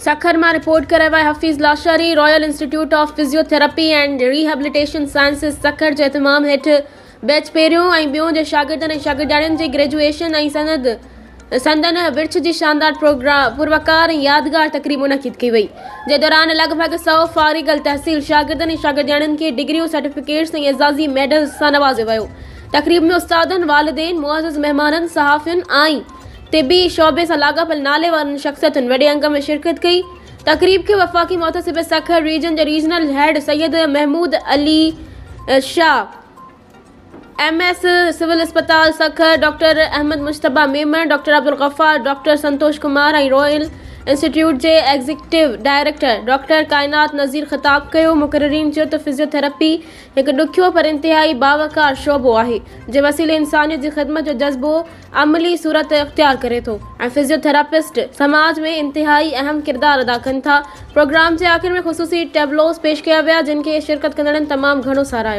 सखर में रिपोर्ट करे हुआ Hafeez Lashari royal institute of physiotherapy and rehabilitation sciences Sukkur जे इतमाम हेठ बैच पहिरियों ऐं ॿियों जे शागिर्दनि ऐं शागिर्दाणियुनि जी ग्रेजुएशन ऐं संदन विर्छ जी शानदार पुरवकार ऐं यादगार तकरीब मुनक़िद की वई, जे दौरान लगभग 100 फारिगल तहसील शागिर्दनि ऐं शागिर्दाणियुनि खे डिग्रियूं सर्टिफिकेट्स ऐं एज़ाज़ी मेडल्स सां नवाज़ियो वियो। तकरीब में उस्तादनि, वालिदैन, मुअज़्ज़िज़ मेहमाननि, सहाफ़ियुनि ऐं तिबी शोबे से लागापिल नाले वारनि शख्सियतुनि वॾे अंग में शिरकत कई। तकरीब के वफ़ाक़ी मुहतसिब सखर रीजन के regional head Syed Mahmood Ali Shah, MS civil अस्पताल Sukkur, doctor Ahmed Mujtaba Memon, doctor Abdul Ghaffar, doctor Santosh Kumar और रॉयल इंस्टीट्यूट के executive director doctor Kainat Nazir खिताब किया। मुक़र्रिरीन चयो त फिजियोथेरेपी एक ॾुखियो पर इंतहाई बावकार शोबो है, जे वसीले इंसानियत की खिदमत जो जज्बो अमली सूरत इख्तियार करे तो। फिजियोथेरापिस्ट समाज में इंतहाई अहम किरदार अदा कन था। प्रोग्राम के आखिर में खुसूसी टेबलोस पेश किया गया, जिनके शिरकत कंदड़नि तमाम घणो सारायो।